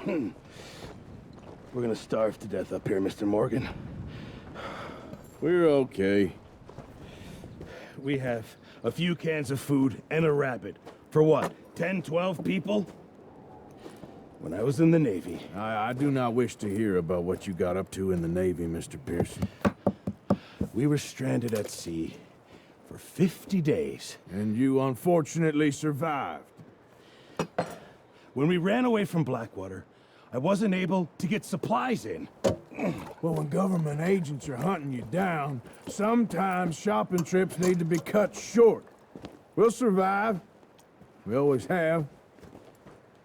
We're gonna starve to death up here, Mr. Morgan. We're okay. We have a few cans of food and a rabbit. For what, 10, 12 people? When I was in the Navy... I do not wish to hear about what you got up to in the Navy, Mr. Pearson. We were stranded at sea for 50 days. And you unfortunately survived. When we ran away from Blackwater, I wasn't able to get supplies in. Well, when government agents are hunting you down, sometimes shopping trips need to be cut short. We'll survive. We always have.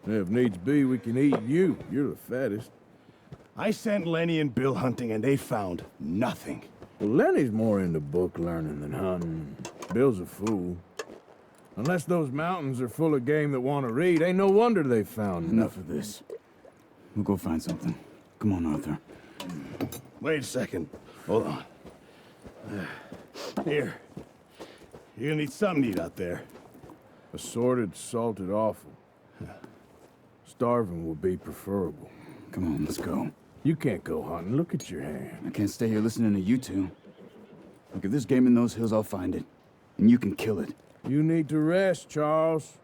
If needs be, we can eat you. You're the fattest. I sent Lenny and Bill hunting, and they found nothing. Well, Lenny's more into book learning than hunting. Bill's a fool. Unless those mountains are full of game that want to read, ain't no wonder they found Enough of this. We'll go find something. Come on, Arthur. Wait a second. Hold on. Here. You're gonna need something to eat out there. Assorted, salted offal. Starving would be preferable. Come on, let's go. You can't go hunting. Look at your hand. I can't stay here listening to you two. Look, if there's game in those hills, I'll find it. And you can kill it. You need to rest, Charles.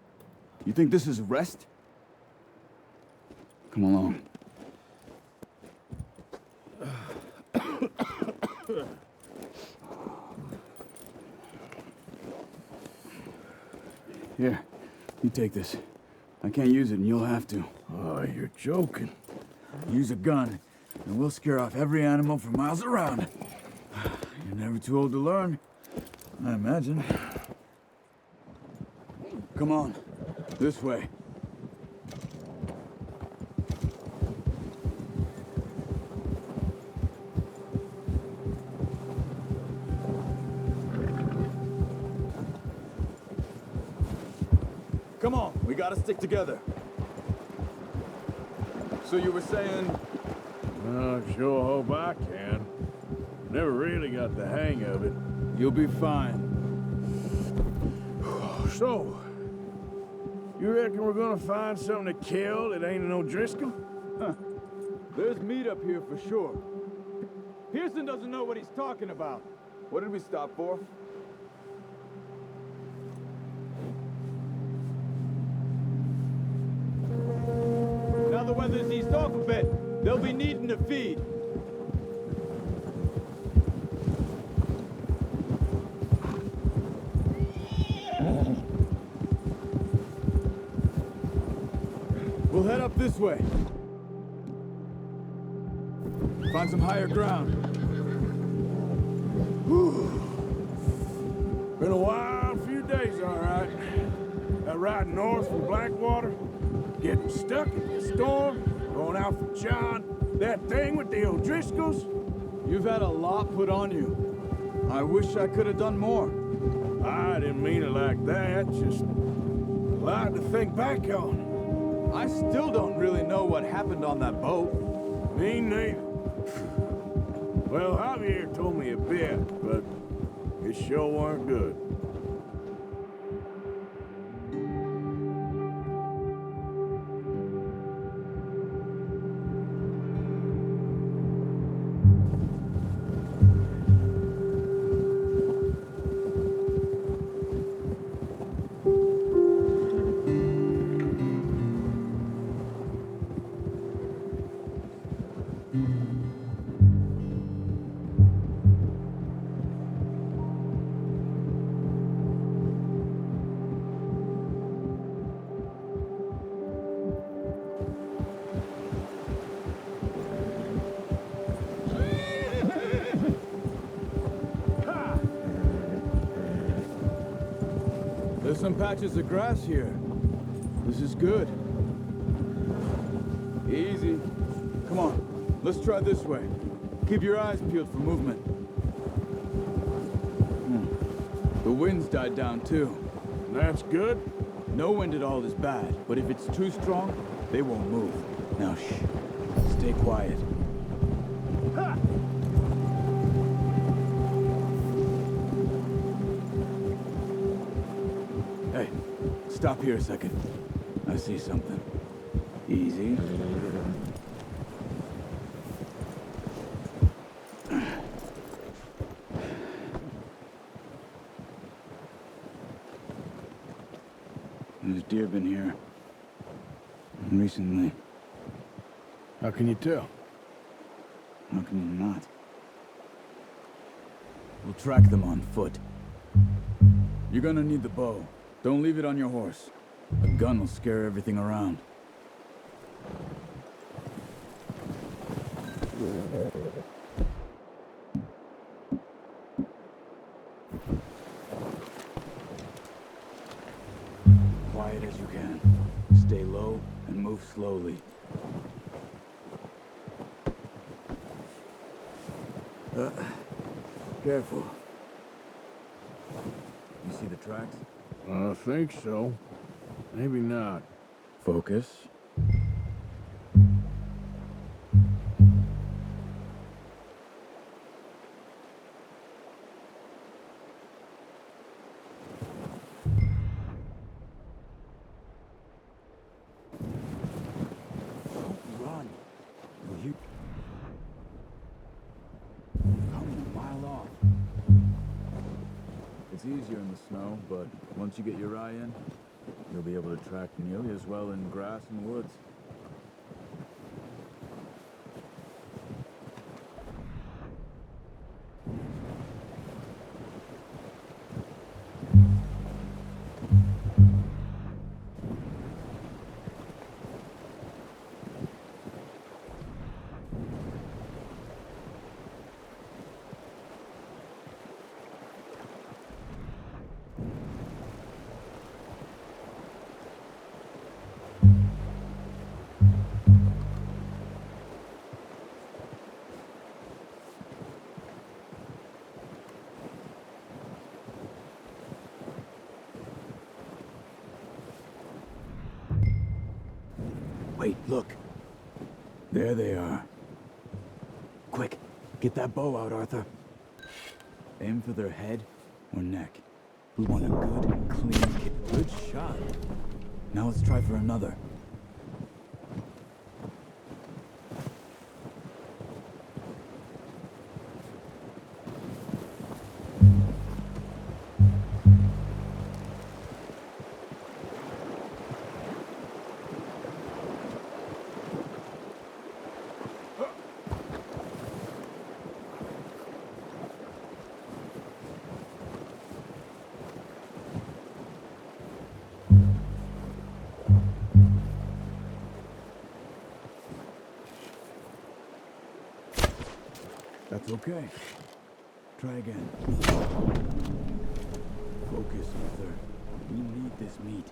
You think this is rest? Come along. Here, you take this. I can't use it, and you'll have to. Oh, you're joking. Use a gun, and we'll scare off every animal for miles around. You're never too old to learn, I imagine. Come on, this way. Come on, we gotta stick together. So you were saying... I sure hope I can. Never really got the hang of it. You'll be fine. So, you reckon we're gonna find something to kill that ain't no Driscoll? Huh. There's meat up here for sure. Pearson doesn't know what he's talking about. What did we stop for? Now the weather's eased off a bit. They'll be needing to feed. We'll head up this way. Find some higher ground. Whew. Been a wild few days, all right. That ride north from Blackwater, getting stuck in the storm, going out for John, that thing with the O'Driscolls. You've had a lot put on you. I wish I could have done more. I didn't mean it like that, just a lot to think back on. I still don't really know what happened on that boat. Me neither. Well, Javier told me a bit, but it sure weren't good. There's some patches of grass here. This is good. Easy. Come on, let's try this way. Keep your eyes peeled for movement. The wind's died down too. That's good. No wind at all is bad, but if it's too strong, they won't move. Now shh, stay quiet. Ha! Hey, stop here a second. I see something. Easy. There's deer been here. Recently. How can you tell? How can you not? We'll track them on foot. You're gonna need the bow. Don't leave it on your horse. A gun will scare everything around. Quiet as you can. Stay low and move slowly. Careful. You see the tracks? I think so. Maybe not. Focus. Don't run. Will you? Coming a mile off. It's easier in the snow, but once you get your eye in, you'll be able to track nearly as well in grass and woods. Wait, look. There they are. Quick, get that bow out, Arthur. Aim for their head or neck. We want a good, clean kill. Good shot. Now let's try for another. That's okay. Try again. Focus, Arthur. We need this meat.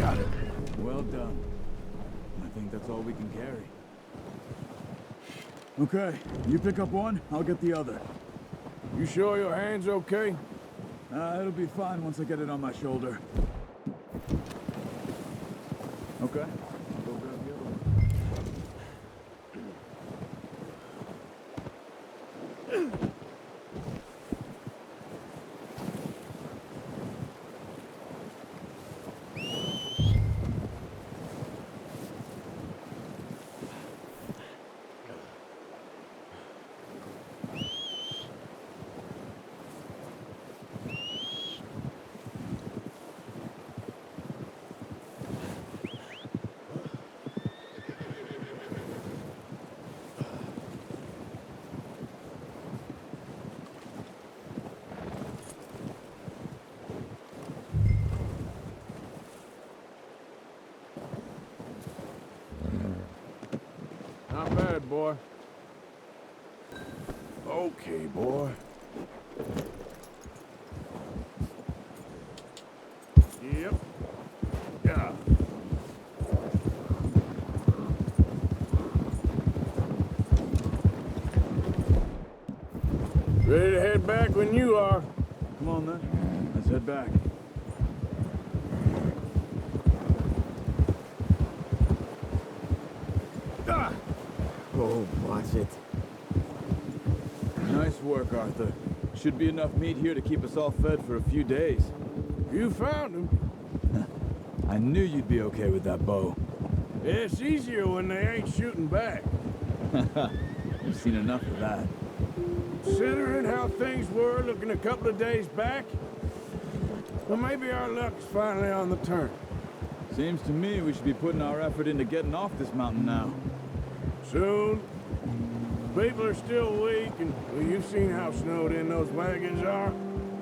Got it. Well done. I think that's all we can carry. Okay, you pick up one, I'll get the other. You sure your hand's okay? It'll be fine once I get it on my shoulder. Okay, I'll go grab the other one. Not bad, boy. Okay, boy. Yep. Yeah. Ready to head back when you are. Come on then, let's head back. Ah! Oh, watch it. Nice work, Arthur. Should be enough meat here to keep us all fed for a few days. You found him. I knew you'd be okay with that bow. It's easier when they ain't shooting back. You've seen enough of that. Considering how things were looking a couple of days back, well, maybe our luck's finally on the turn. Seems to me we should be putting our effort into getting off this mountain now. Soon. People are still weak, and well, you've seen how snowed in those wagons are.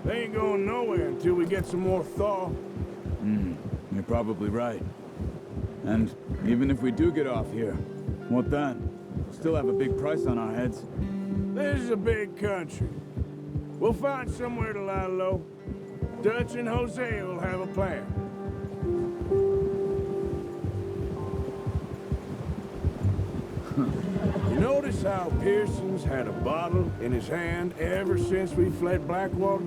They ain't going nowhere until we get some more thaw. You're probably right. And even if we do get off here, what then? We'll still have a big price on our heads. This is a big country. We'll find somewhere to lie low. Dutch and Jose will have a plan. You notice how Pearson's had a bottle in his hand ever since we fled Blackwater?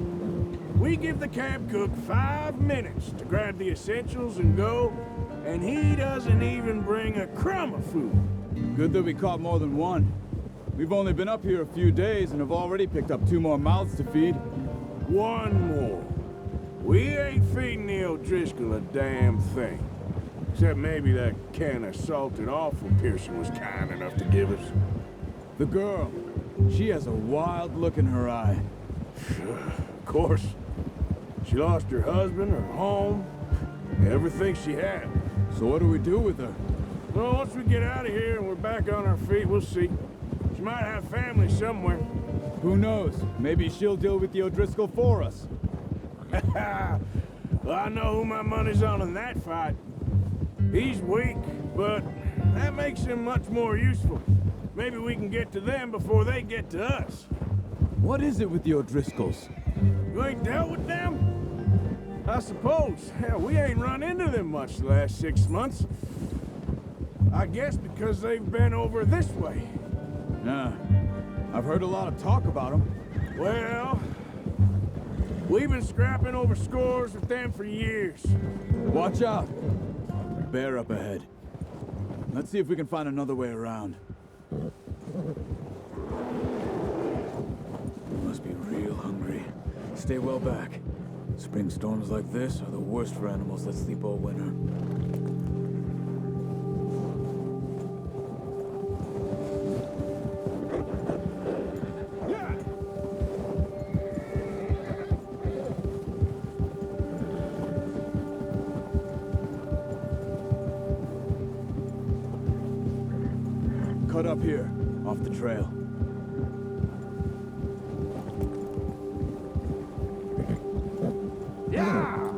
We give the camp cook 5 minutes to grab the essentials and go, and he doesn't even bring a crumb of food. Good that we caught more than one. We've only been up here a few days and have already picked up 2 more mouths to feed. One more. We ain't feeding the O'Driscoll a damn thing. Except maybe that can of salted offal Pearson was kind enough to give us. The girl, she has a wild look in her eye. Of course. She lost her husband, her home, everything she had. So what do we do with her? Well, once we get out of here and we're back on our feet, we'll see. She might have family somewhere. Who knows? Maybe she'll deal with the O'Driscoll for us. Well, I know who my money's on in that fight. He's weak, but that makes him much more useful. Maybe we can get to them before they get to us. What is it with the O'Driscolls? You ain't dealt with them? I suppose. Hell, we ain't run into them much the last 6 months. I guess because they've been over this way. Yeah, I've heard a lot of talk about them. Well, we've been scrapping over scores with them for years. Watch out! Bear up ahead. Let's see if we can find another way around. Must be real hungry. Stay well back. Spring storms like this are the worst for animals that sleep all winter. Cut up here, off the trail. Yeah!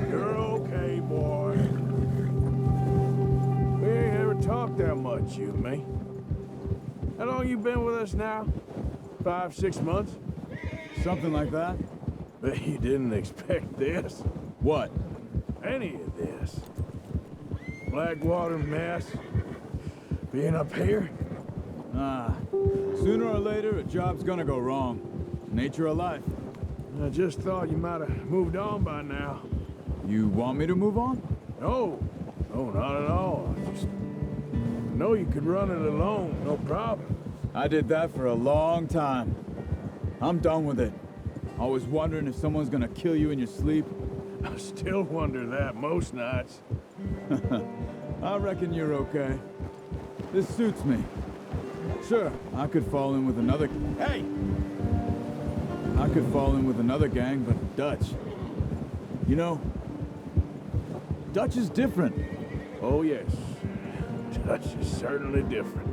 You're okay, boy. We ain't ever talked that much, you and me. How long you been with us now? 5, 6 months? Something like that? Bet you didn't expect this. What? Any of this. Blackwater mess. Being up here? Sooner or later, a job's gonna go wrong. Nature of life. I just thought you might have moved on by now. You want me to move on? No. No, not at all. I just know you could run it alone, no problem. I did that for a long time. I'm done with it. Always wondering if someone's gonna kill you in your sleep. I still wonder that most nights. I reckon you're okay. This suits me. Sure, I could fall in with another... Hey! I could fall in with another gang, but Dutch. You know, Dutch is different. Oh, yes. Dutch is certainly different.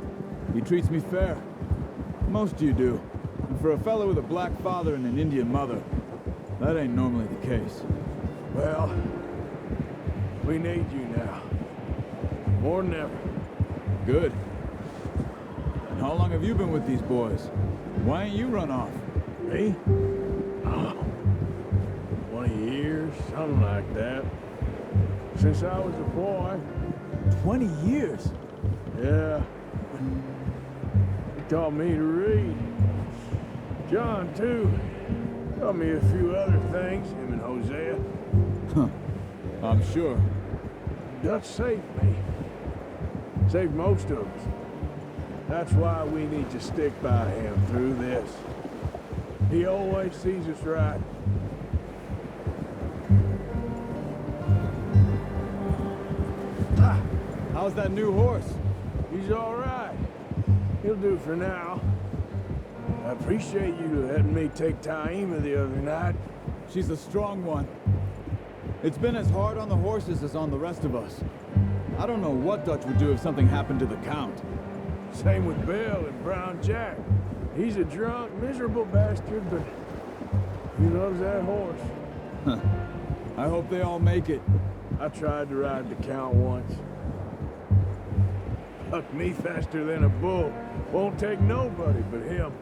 He treats me fair. Most of you do. And for a fellow with a black father and an Indian mother, that ain't normally the case. Well, we need you now. More than ever. Good. And how long have you been with these boys? Why ain't you run off? Me? Oh, 20 years, something like that. Since I was a boy. 20 years? Yeah. He taught me to read. John, too. Taught me a few other things, him and Hosea. Huh. I'm sure. Dutch saved me. Saved most of us. That's why we need to stick by him through this. He always sees us right. How's that new horse? He's all right. He'll do for now. I appreciate you letting me take Taima the other night. She's a strong one. It's been as hard on the horses as on the rest of us. I don't know what Dutch would do if something happened to the Count. Same with Bill and Brown Jack. He's a drunk, miserable bastard, but he loves that horse. I hope they all make it. I tried to ride the Count once. Hucked me faster than a bull. Won't take nobody but him.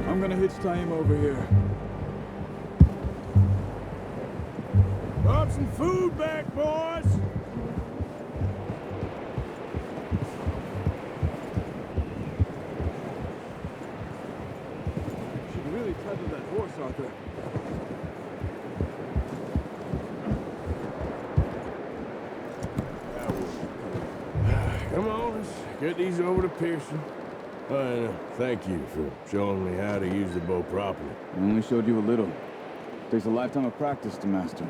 I'm gonna hitch Taima over here. Drop some food back, boys! Should really tether that horse, Arthur. Come on, let's get these over to Pearson. Thank you for showing me how to use the bow properly. I only showed you a little. Takes a lifetime of practice to master.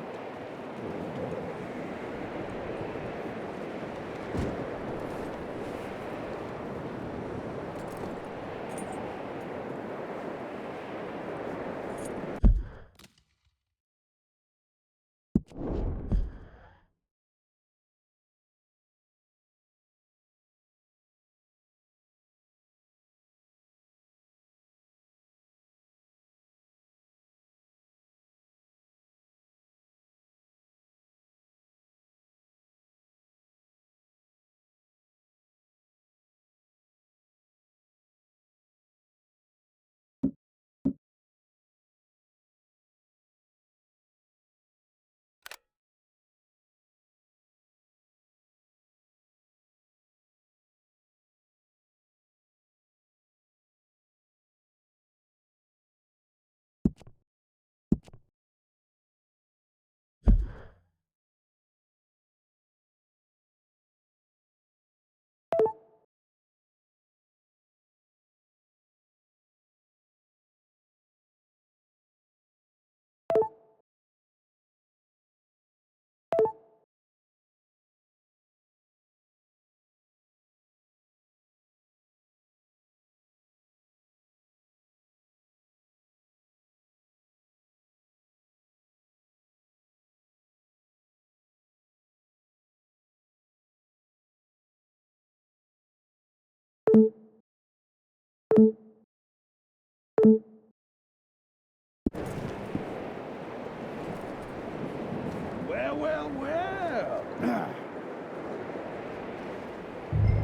Well.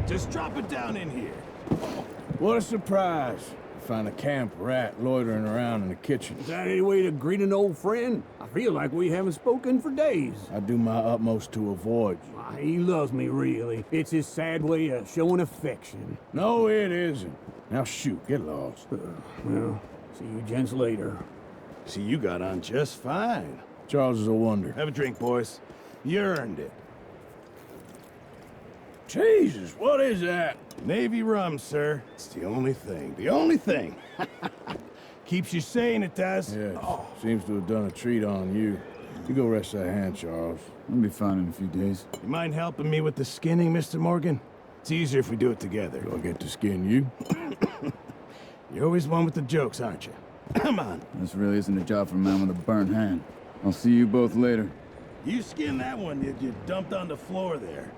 Just drop it down in here. What a surprise. Find a camp rat loitering around in the kitchen. Is that any way to greet an old friend? I feel like we haven't spoken for days. I do my utmost to avoid you. Why, he loves me, really. It's his sad way of showing affection. No, it isn't. Now shoot, get lost. Well, see you gents later. See, you got on just fine. Charles is a wonder. Have a drink, boys. You earned it. Jesus, what is that? Navy rum, sir. It's the only thing. The only thing. Keeps you sane, it does. Yeah, seems to have done a treat on you. You go rest that hand, Charles. I'll be fine in a few days. You mind helping me with the skinning, Mr. Morgan? It's easier if we do it together. Do I get to skin you? You're always one with the jokes, aren't you? Come on. This really isn't a job for a man with a burnt hand. I'll see you both later. You skinned that one you dumped on the floor there.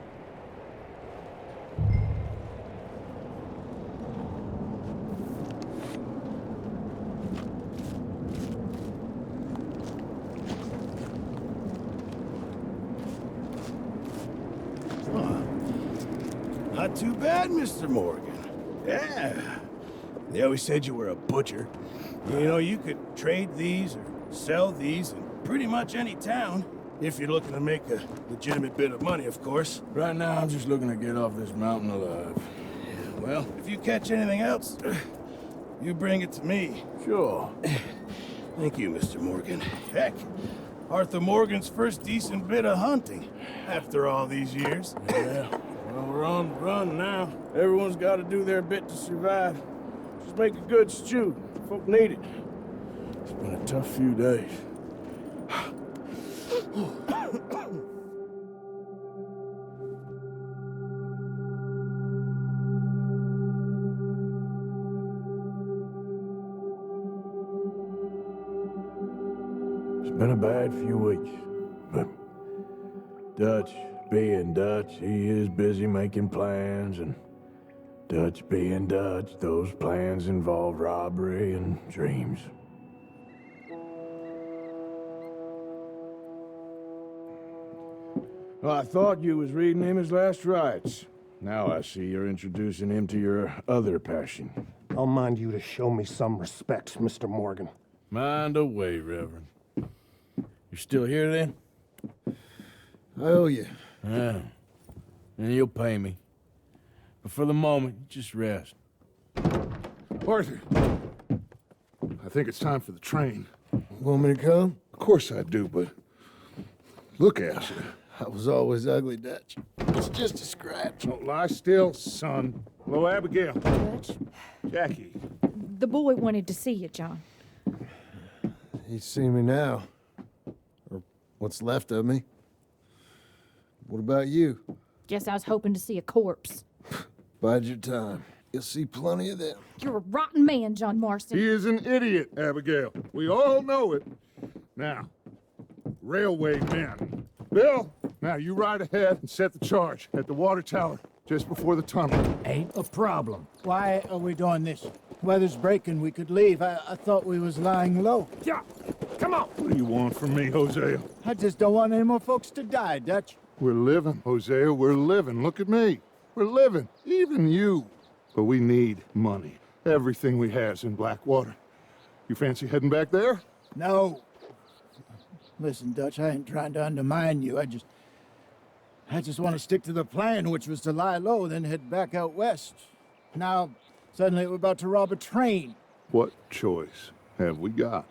Not too bad, Mr. Morgan. Yeah. They always said you were a butcher. You know, you could trade these or sell these in pretty much any town. If you're looking to make a legitimate bit of money, of course. Right now, I'm just looking to get off this mountain alive. Well, if you catch anything else, you bring it to me. Sure. Thank you, Mr. Morgan. Heck, Arthur Morgan's first decent bit of hunting after all these years. Yeah. Well, we're on the run now. Everyone's got to do their bit to survive. Just make a good stew. Folk need it. It's been a tough few days. It's been a bad few weeks, but Dutch being Dutch, he is busy making plans, and Dutch being Dutch, those plans involve robbery and dreams. Well, I thought you was reading him his last rites. Now I see you're introducing him to your other passion. I'll mind you to show me some respect, Mr. Morgan. Mind away, Reverend. You still here, then? I owe you. Yeah. And you'll pay me. But for the moment, just rest. Arthur, I think it's time for the train. Want me to come? Of course I do, but look at you. I was always ugly, Dutch. It's just a scratch. Don't lie still, son. Hello, Abigail. Dutch, Jackie. the boy wanted to see you, John. He's seen me now. Or what's left of me. What about you? Guess I was hoping to see a corpse. Bide your time. You'll see plenty of them. You're a rotten man, John Marston. He is an idiot, Abigail. We all know it. Now, railway men. Bill, now you ride ahead and set the charge at the water tower just before the tunnel. Ain't a problem. Why are we doing this? Weather's breaking. We could leave. I thought we was lying low. Yeah, come on. What do you want from me, Hosea? I just don't want any more folks to die, Dutch. We're living, Hosea. We're living. Look at me. We're living. Even you. But we need money. Everything we has in Blackwater. You fancy heading back there? No. Listen, Dutch, I ain't trying to undermine you. I just want to stick to the plan, which was to lie low, then head back out west. Now, suddenly we're about to rob a train. What choice have we got?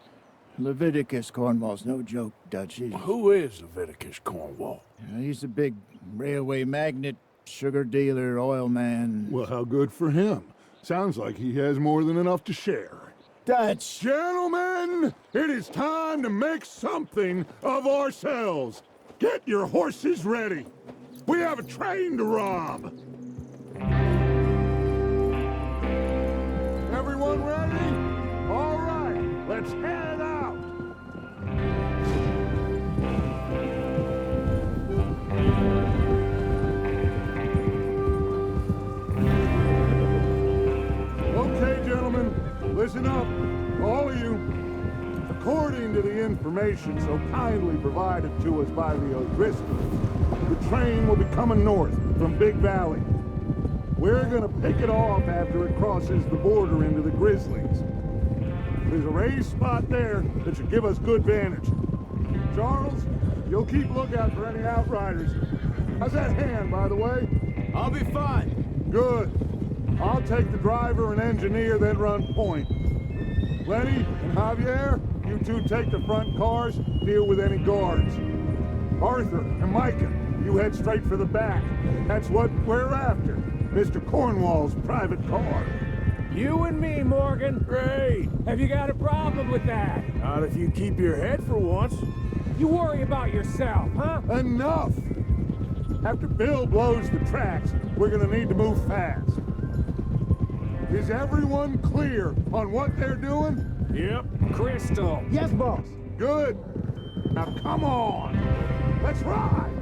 Leviticus Cornwall's no joke, Dutch. Who is Leviticus Cornwall? He's a big railway magnate, sugar dealer, oil man. Well, how good for him. Sounds like he has more than enough to share. Dutch! Gentlemen, it is time to make something of ourselves. Get your horses ready. We have a train to rob. Everyone ready? All right, let's head out. Okay, gentlemen, listen up, all of you. According to the information information so kindly provided to us by the O'Driscolls, the train will be coming north from Big Valley. We're gonna pick it off after it crosses the border into the Grizzlies. There's a raised spot there that should give us good vantage. Charles, you'll keep lookout for any outriders. How's that hand, by the way? I'll be fine. Good. I'll take the driver and engineer, then run point. Lenny and Javier, you two take the front cars, deal with any guards. Arthur and Micah, you head straight for the back. That's what we're after. Mr. Cornwall's private car. You and me, Morgan. Great. Have you got a problem with that? Not if you keep your head for once. You worry about yourself, huh? Enough! After Bill blows the tracks, we're gonna need to move fast. Is everyone clear on what they're doing? Yep. Crystal. Yes, boss. Good. Now come on. Let's ride.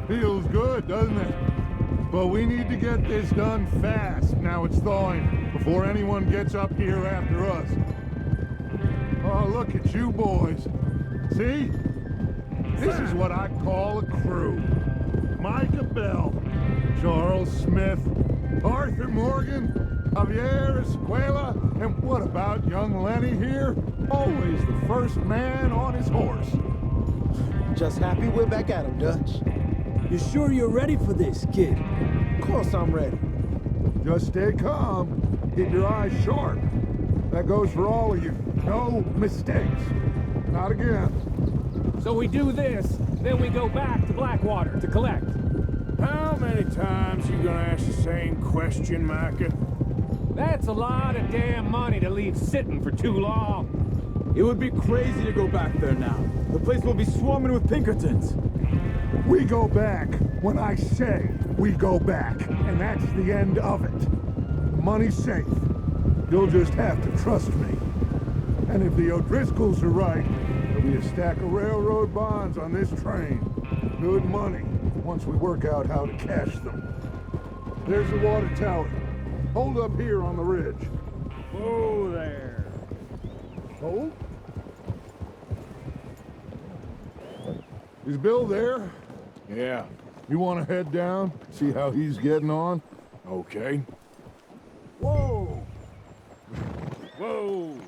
Feels good, doesn't it? But we need to get this done fast. Now it's thawing, before anyone gets up here after us. Oh, look at you boys. See? This is what I call a crew. Micah Bell, Charles Smith, Arthur Morgan, Javier Escuela, and what about young Lenny here? Always the first man on his horse. Just happy we're back at him, Dutch. You sure you're ready for this, kid? Of course I'm ready. Just stay calm. Keep your eyes sharp. That goes for all of you. No mistakes. Not again. So we do this, then we go back to Blackwater to collect. How many times you gonna ask the same question, Micah? That's a lot of damn money to leave sitting for too long. It would be crazy to go back there now. The place will be swarming with Pinkertons. We go back when I say we go back, and that's the end of it. The money's safe. You'll just have to trust me. And if the O'Driscolls are right, there'll be a stack of railroad bonds on this train. Good money, once we work out how to cash them. There's the water tower. Hold up here on the ridge. Whoa there. Hold? Is Bill there? Yeah. You want to head down, see how he's getting on? Okay. Whoa! Whoa!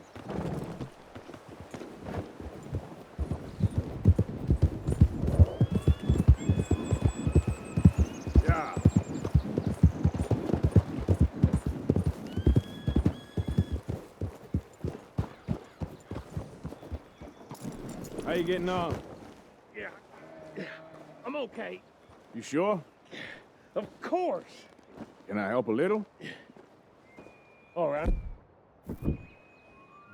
Yeah. How you getting on? I'm okay. You sure? Of course. Can I help a little? All right.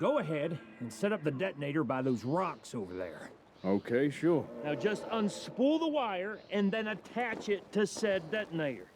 Go ahead and set up the detonator by those rocks over there. Okay, sure. Now just unspool the wire and then attach it to said detonator.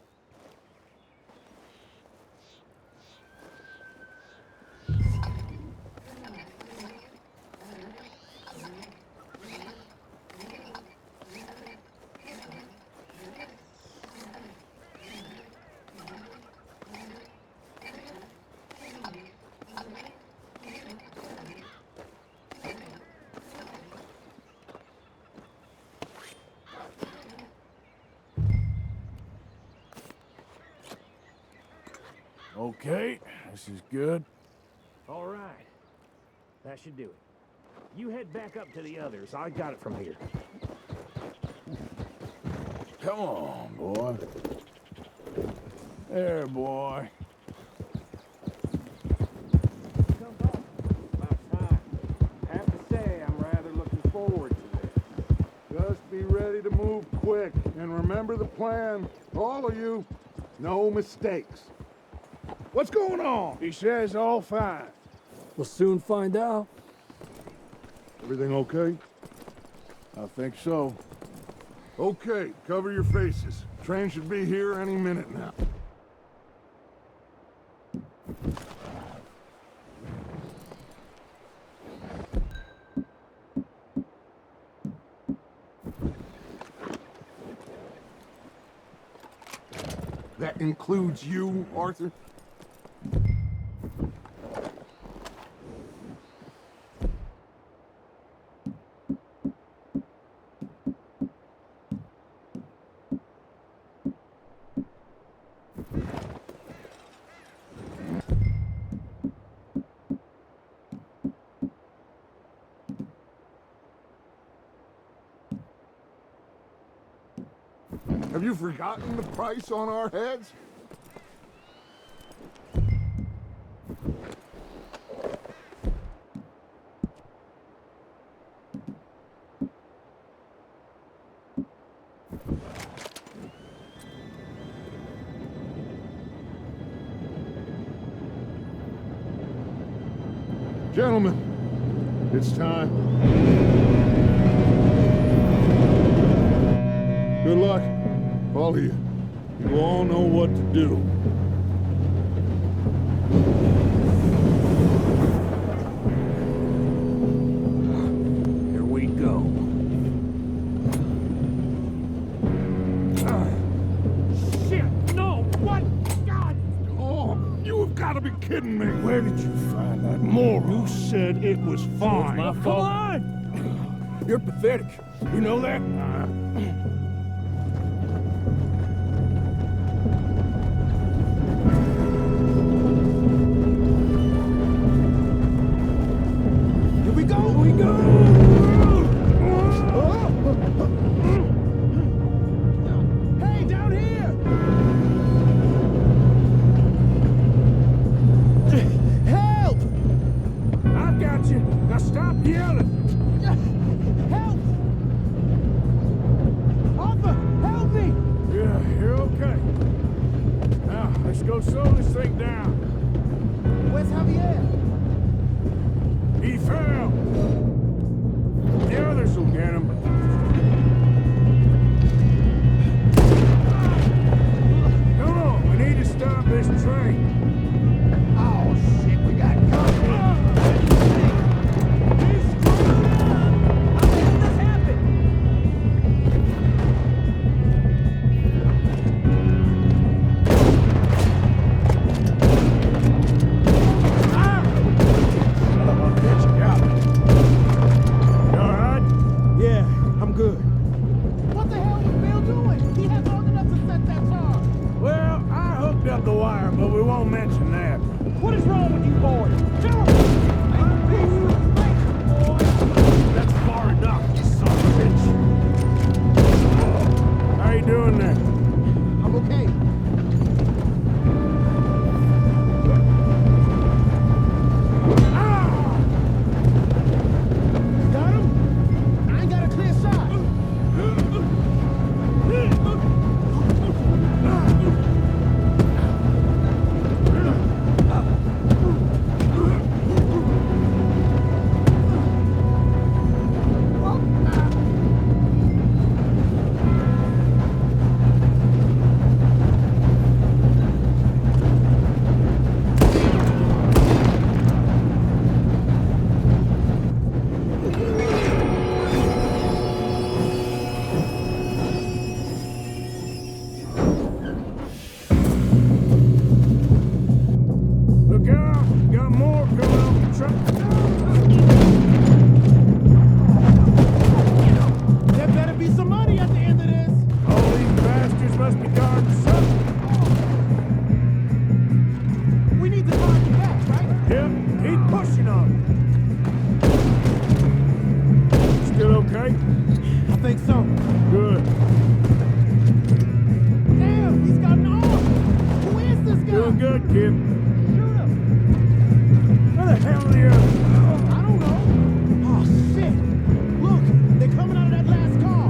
Okay, this is good. All right. That should do it. You head back up to the others. I got it from here. Come on, boy. There, boy. About time. I have to say, I'm rather looking forward to this. Just be everybody to move quick. And remember the plan. All of you, no mistakes. What's going on? He says all fine. We'll soon find out. Everything okay? I think so. Okay, cover your faces. Train should be here any minute now. That includes you, Arthur? Have you forgotten the price on our heads? Gentlemen, it's time. Good luck, all of you. You all know what to do. Here we go. Shit! No! What? God! Oh, you have got to be kidding me. Where did you find that moron? You said it was fine. My Come fault. on! You're pathetic. You know that? Here we go! Here we go! Hey, down here! Help! I got you. Now stop yelling. Help! Arthur, help me! Yeah, you're okay. Now, let's go slow this thing down. Where's Javier? He fell. The others will get him. Come on, we need to stop this train. Oh, shit, we got company! You all right? Yeah, I'm good. What the hell was Bill doing? He had long enough to set that charge. Well, I hooked up the wire, but we won't mention that. What is wrong with you boys? Tell him! That's far enough, you son of a bitch. How you doing there? I'm okay. Got him? I ain't got a clear shot. Look out! Got more coming up the truck. There better be some money at the end of this. All these bastards must be guarding something. We need to find you back, right? Yep, keep pushing on it. Still okay? I think so. Good. Damn, he's got an arm. Who is this guy? Doing good, kid. Shoot him. Where the hell are the others? I don't know. Oh, shit. Look, they're coming out of that last car.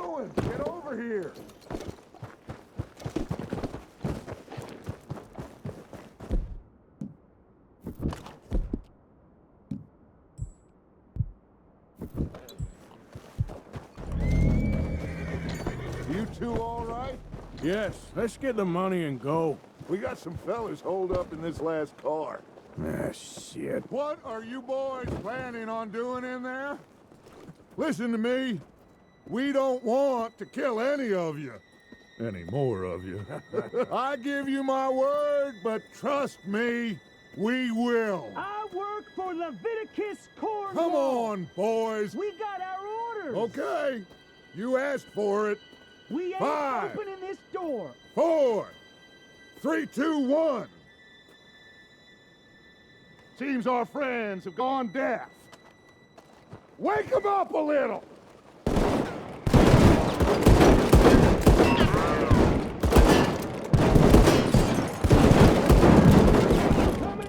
doing? Get over here. You two all right? Yes, let's get the money and go. We got some fellas holed up in this last car. Ah, shit. What are you boys planning on doing in there? Listen to me. We don't want to kill any of you. Any more of you. I give you my word, but trust me, we will. I work for Leviticus Cornwall. Come on, boys. We got our orders. Okay. You asked for it. We ain't 5, opening this door. 4, 3, 2, 1. Seems our friends have gone deaf. Wake them up a little. Coming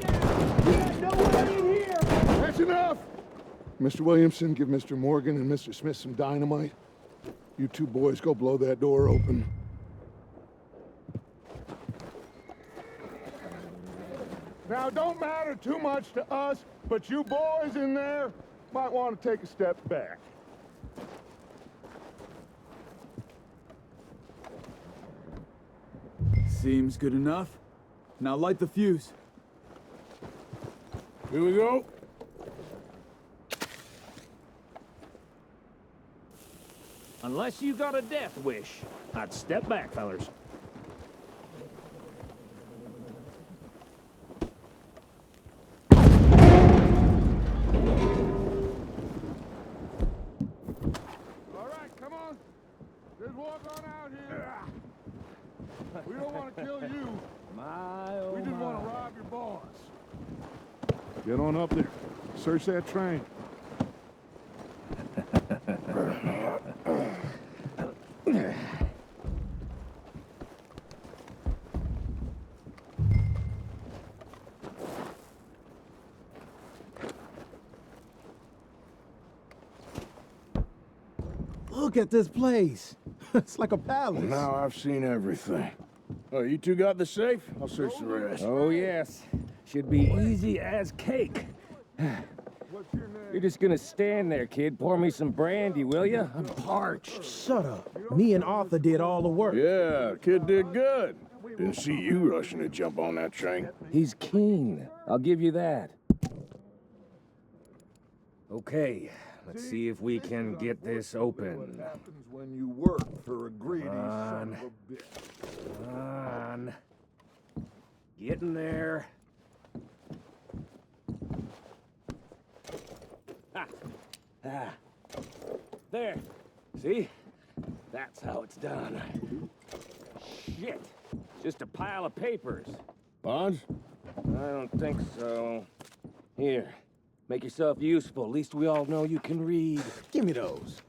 out. We got no one in here. That's enough. Mr. Williamson, give Mr. Morgan and Mr. Smith some dynamite. You two boys go blow that door open. Now, it don't matter too much to us, but you boys in there might want to take a step back. Seems good enough. Now light the fuse. Here we go. Unless you got a death wish, I'd step back, fellers. All right, come on. Just walk on out here. We don't want to kill you. We just want to rob your boss. Get on up there. Search that train. Look at this place. It's like a palace. Now I've seen everything. Oh, you two got the safe? I'll search the rest. Oh, yes. Should be easy as cake. What's your name? You're just gonna stand there, kid. Pour me some brandy, will you? I'm parched. Shut up. Me and Arthur did all the work. Yeah, kid did good. Didn't see you rushing to jump on that train. He's keen. I'll give you that. Okay, let's see if we can get this open. What happens when you work for a greedy son of a bitch? Come on. Get in there. Ah. There. See? That's how it's done. Shit. Just a pile of papers. Bonds? I don't think so. Here. Make yourself useful. At least we all know you can read. Give me those.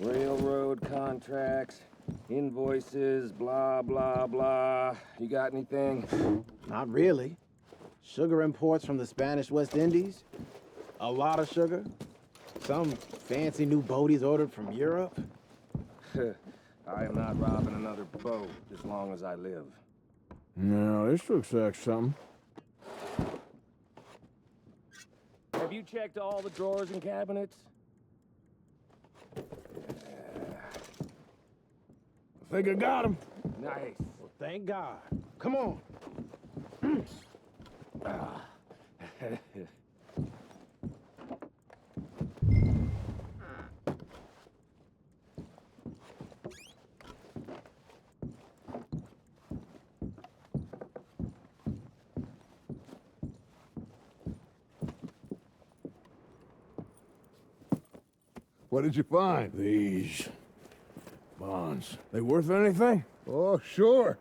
Railroad contracts, invoices, blah, blah, blah. You got anything? Not really. Sugar imports from the Spanish West Indies. A lot of sugar. Some fancy new boat he's ordered from Europe. I am not robbing another boat as long as I live. No, this looks like something. Have you checked all the drawers and cabinets? I think I got him. Nice. Well, thank God. Come on. What did you find? These bonds. They worth anything? Oh, sure.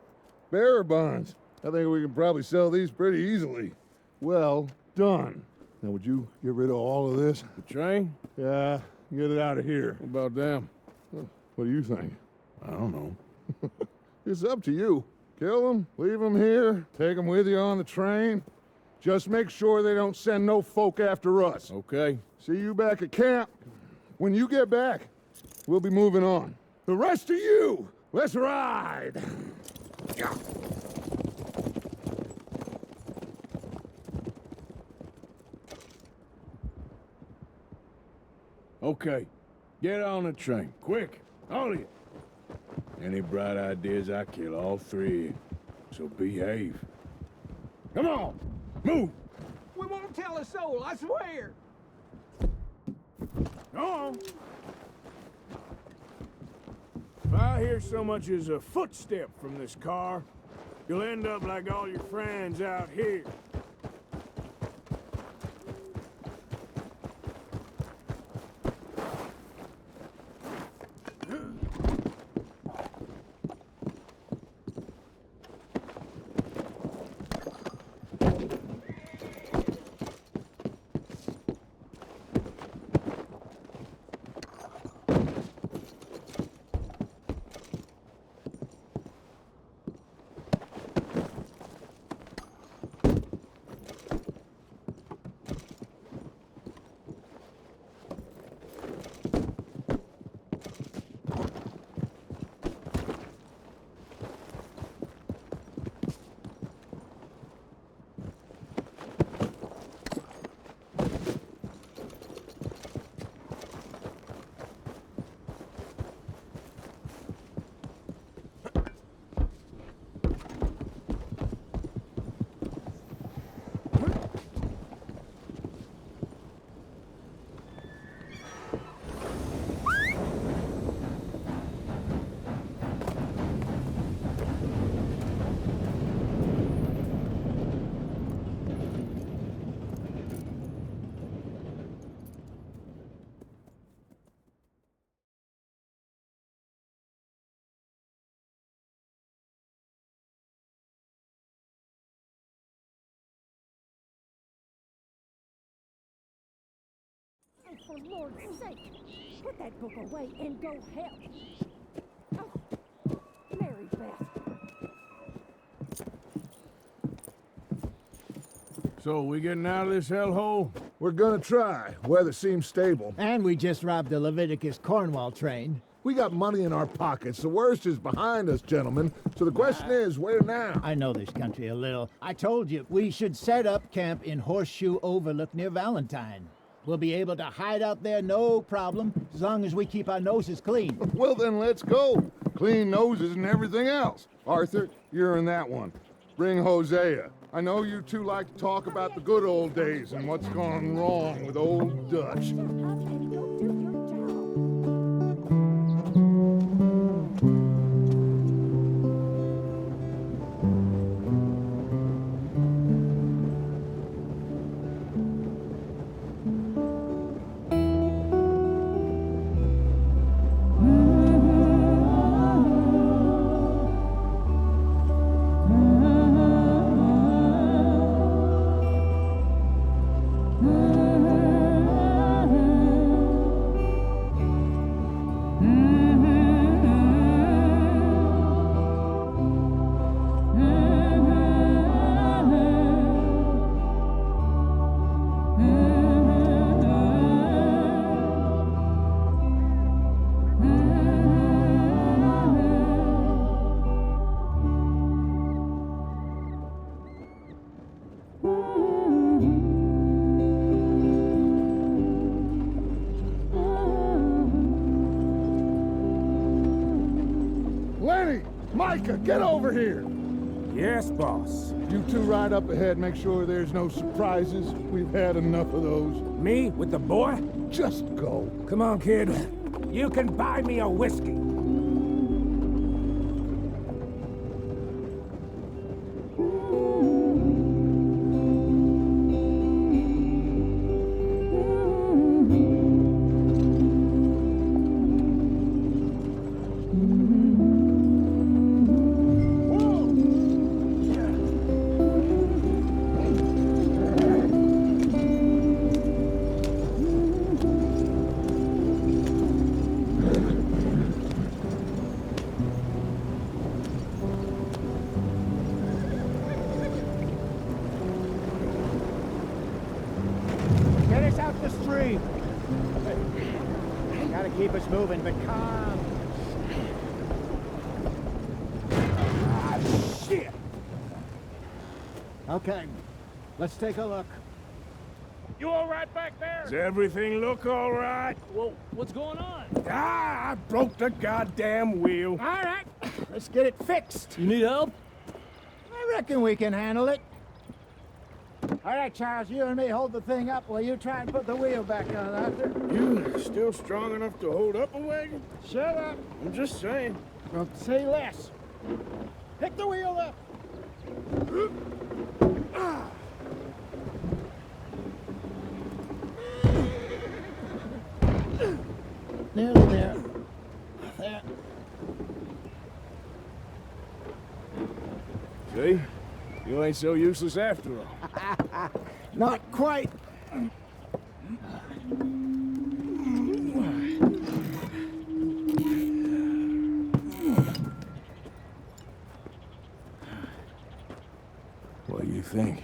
Bearer bonds. I think we can probably sell these pretty easily. Well done. Now, would you get rid of all of this? The train? Yeah, get it out of here. What about them? What do you think? I don't know. It's up to you. Kill them, leave them here, take them with you on the train. Just make sure they don't send no folk after us. Okay. See you back at camp. When you get back, we'll be moving on. The rest of you, let's ride! Okay. Get on the train. Quick. All of you. Any bright ideas, I kill all three of you. So behave. Come on! Move! We won't tell a soul, I swear. Go on! If I hear so much as a footstep from this car, you'll end up like all your friends out here. For Lord's sake, put that book away and go help. Oh, Mary Beth. So, we getting out of this hellhole? We're gonna try. Weather seems stable. And we just robbed the Leviticus Cornwall train. We got money in our pockets. The worst is behind us, gentlemen. So the question is, where now? I know this country a little. I told you, we should set up camp in Horseshoe Overlook near Valentine. We'll be able to hide out there no problem, as long as we keep our noses clean. Well, then let's go. Clean noses and everything else. Arthur, you're in that one. Bring Hosea. I know you two like to talk about the good old days and what's gone wrong with old Dutch. Micah, get over here! Yes, boss. You two ride up ahead, make sure there's no surprises. We've had enough of those. Me? With the boy? Just go. Come on, kid. You can buy me a whiskey. the stream. Gotta keep us moving, but calm. Ah, shit! Okay, let's take a look. You all right back there? Does everything look all right? Well, what's going on? Ah, I broke the goddamn wheel. All right, let's get it fixed. You need help? I reckon we can handle it. All right, Charles, you and me hold the thing up while you try and put the wheel back on, Arthur. You still strong enough to hold up a wagon? Shut up. I'm just saying. Well, say less. Pick the wheel up. Nearly there. There. See? You ain't so useless after all. Not quite. What do you think?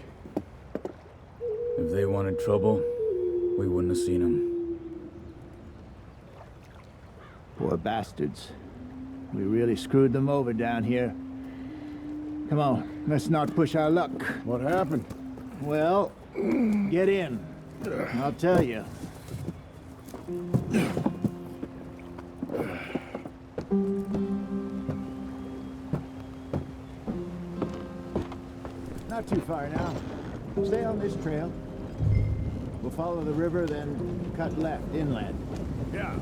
If they wanted trouble, we wouldn't have seen them. Poor bastards. We really screwed them over down here. Come on, let's not push our luck. What happened? Well, get in. I'll tell you. Not too far now. Stay on this trail. We'll follow the river, then cut left inland. Yeah.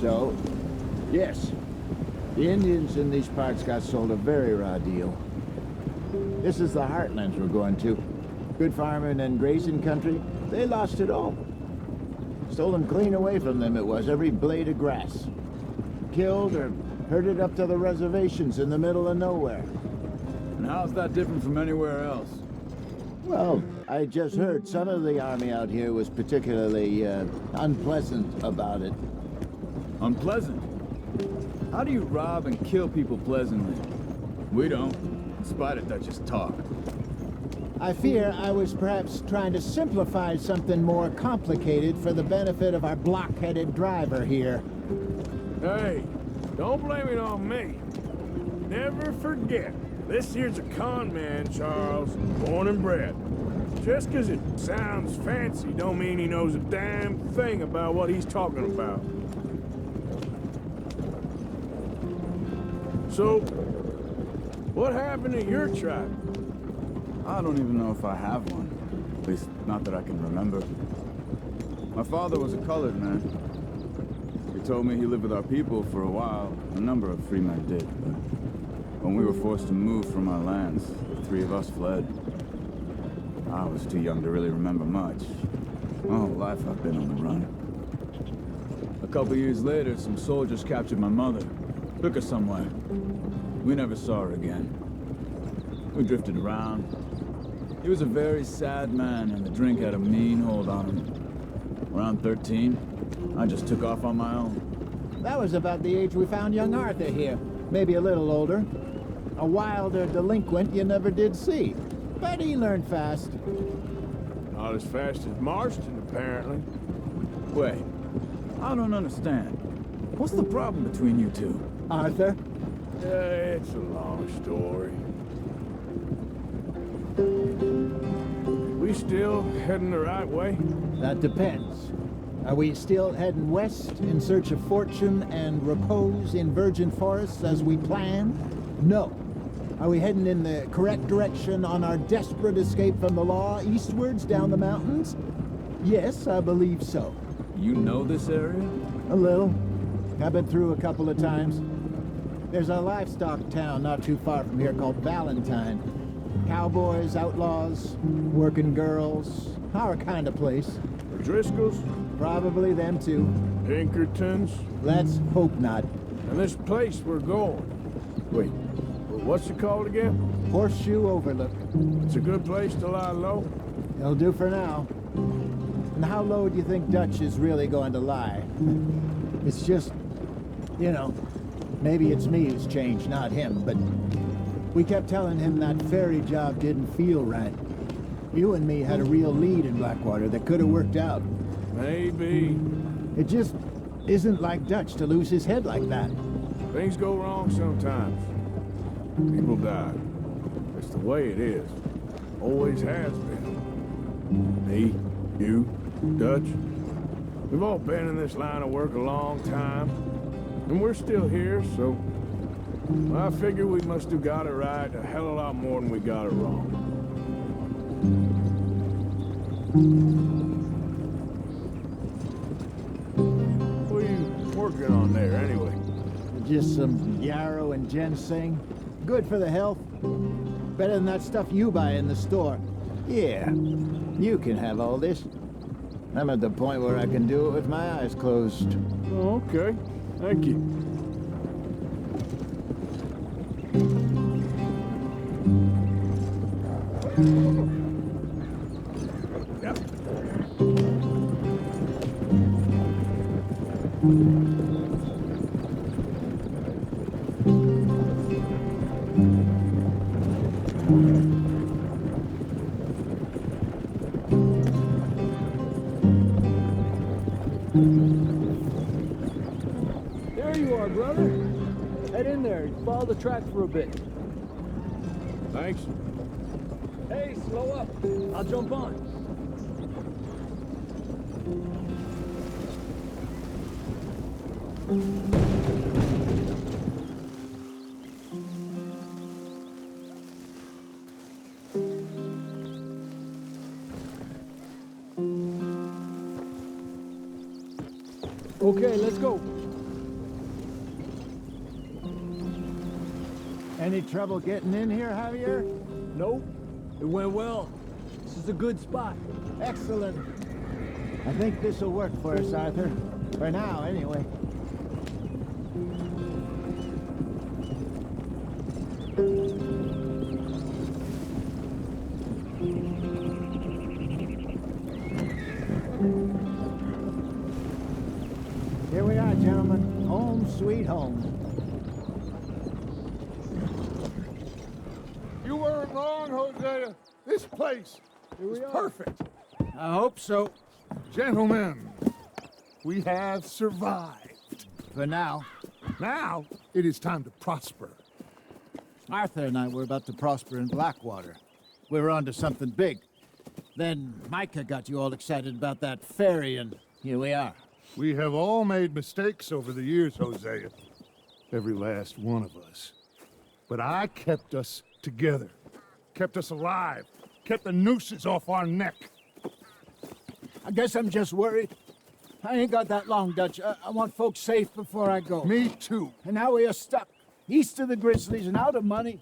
So, yes, the Indians in these parts got sold a very raw deal. This is the heartlands we're going to. Good farming and grazing country, they lost it all. Stolen clean away from them it was, every blade of grass. Killed or herded up to the reservations in the middle of nowhere. And how's that different from anywhere else? Well, I just heard some of the army out here was particularly unpleasant about it. Unpleasant? How do you rob and kill people pleasantly? We don't, in spite of Dutch's talk. I fear I was perhaps trying to simplify something more complicated for the benefit of our block-headed driver here. Hey, don't blame it on me. Never forget, this here's a con man, Charles, born and bred. Just 'cause it sounds fancy don't mean he knows a damn thing about what he's talking about. So, what happened to your tribe? I don't even know if I have one. At least, not that I can remember. My father was a colored man. He told me he lived with our people for a while. A number of free men did, but when we were forced to move from our lands, the three of us fled. I was too young to really remember much. My whole life I've been on the run. A couple years later, some soldiers captured my mother. Took her somewhere. We never saw her again. We drifted around. He was a very sad man, and the drink had a mean hold on him. Around 13, I just took off on my own. That was about the age we found young Arthur here. Maybe a little older. A wilder delinquent you never did see. But he learned fast. Not as fast as Marston, apparently. Wait, I don't understand. What's the problem between you two? Arthur? It's a long story. We still heading the right way? That depends. Are we still heading west in search of fortune and repose in virgin forests as we planned? No. Are we heading in the correct direction on our desperate escape from the law eastwards down the mountains? Yes, I believe so. You know this area? A little. I've been through a couple of times. There's a livestock town not too far from here called Valentine. Cowboys, outlaws, working girls, our kind of place. The Driscolls? Probably them too. Pinkertons? Let's hope not. And this place we're going. Wait, what's it called again? Horseshoe Overlook. It's a good place to lie low? It'll do for now. And how low do you think Dutch is really going to lie? It's just, you know, maybe it's me who's changed, not him, but we kept telling him that ferry job didn't feel right. You and me had a real lead in Blackwater that could have worked out. Maybe. It just isn't like Dutch to lose his head like that. Things go wrong sometimes. People die. It's the way it is. Always has been. Me, you, Dutch. We've all been in this line of work a long time. And we're still here, so I figure we must have got it right a hell of a lot more than we got it wrong. What are you working on there, anyway? Just some yarrow and ginseng. Good for the health. Better than that stuff you buy in the store. Yeah, you can have all this. I'm at the point where I can do it with my eyes closed. Oh, okay. Thank you. Yep. There you are, brother. Head in there. Follow the track for a bit. Thanks. Hey, slow up. I'll jump on. Okay, let's go. Any trouble getting in here, Javier? Nope. It went well. This is a good spot. Excellent. I think this will work for us, Arthur. For now, anyway. Here we are, gentlemen. Home sweet home. You weren't wrong, Hosea. This place is perfect. I hope so. Gentlemen, we have survived. For now. Now, it is time to prosper. Arthur and I were about to prosper in Blackwater. We were on to something big. Then Micah got you all excited about that ferry, and here we are. We have all made mistakes over the years, Hosea. Every last one of us. But I kept us together. Kept us alive. Kept the nooses off our neck. I guess I'm just worried. I ain't got that long, Dutch. I want folks safe before I go. Me too. And now we are stuck. East of the Grizzlies and out of money.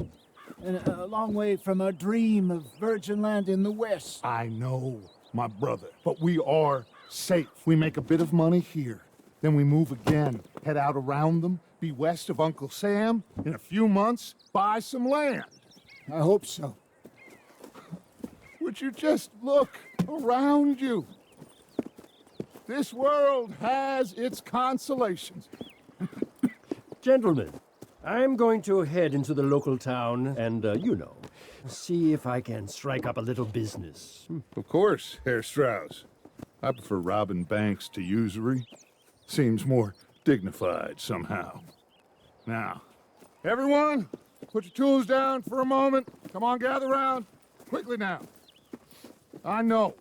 And a long way from our dream of virgin land in the west. I know, my brother. But we are safe. We make a bit of money here. Then we move again. Head out around them. Be west of Uncle Sam. In a few months, buy some land. I hope so. Would you just look around you? This world has its consolations. Gentlemen, I'm going to head into the local town and, see if I can strike up a little business. Of course, Herr Strauss. I prefer robbing banks to usury. Seems more dignified somehow. Now, everyone, put your tools down for a moment. Come on, gather round. Quickly now. I know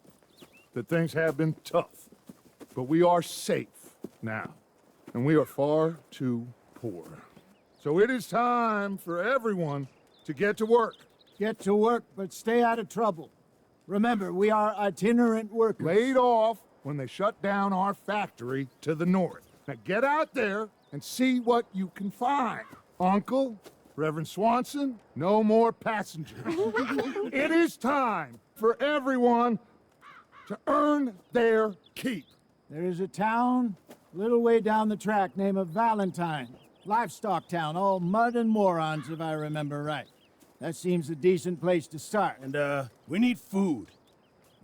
that things have been tough, but we are safe now, and we are far too poor. So it is time for everyone to get to work. Get to work, but stay out of trouble. Remember, we are itinerant workers. Laid off when they shut down our factory to the north. Now get out there and see what you can find. Uncle, Reverend Swanson, no more passengers. It is time for everyone to earn their keep. There is a town a little way down the track named Valentine. Livestock town, all mud and morons, if I remember right. That seems a decent place to start. And, we need food.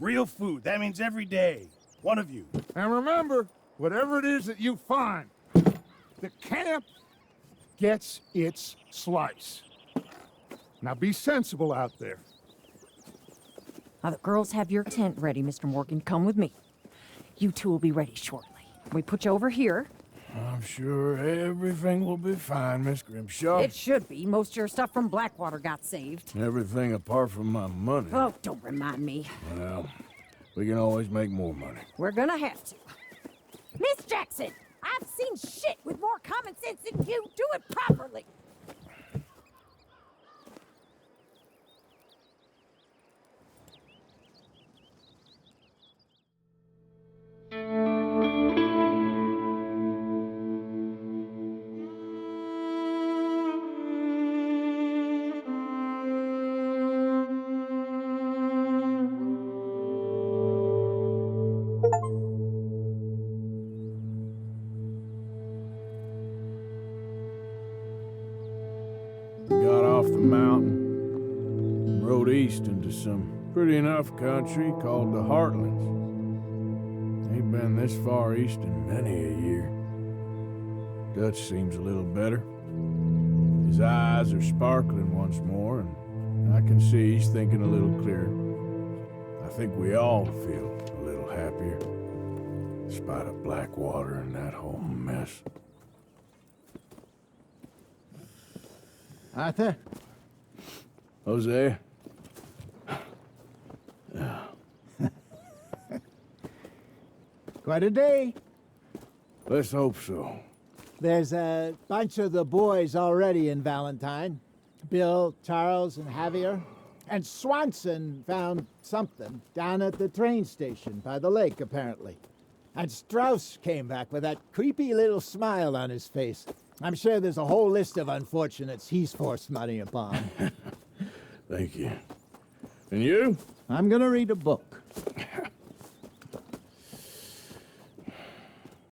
Real food. That means every day. One of you. And remember, whatever it is that you find, the camp gets its slice. Now be sensible out there. The girls have your tent ready, Mr. Morgan. Come with me. You two will be ready shortly. We put you over here. I'm sure everything will be fine, Miss Grimshaw. It should be. Most of your stuff from Blackwater got saved. Everything apart from my money. Oh, don't remind me. Well, we can always make more money. We're gonna have to. Miss Jackson, I've seen shit with more common sense than you. Do it properly. Got off the mountain and rode east into some pretty enough country called the Heartlands. Ain't been this far east in many a year. Dutch seems a little better. His eyes are sparkling once more, and I can see he's thinking a little clearer. I think we all feel a little happier, despite of Blackwater and that whole mess. Arthur? Jose? Quite a day. Let's hope so. There's a bunch of the boys already in Valentine. Bill, Charles, and Javier. And Swanson found something down at the train station by the lake, apparently. And Strauss came back with that creepy little smile on his face. I'm sure there's a whole list of unfortunates he's forced money upon. Thank you. And you? I'm gonna read a book.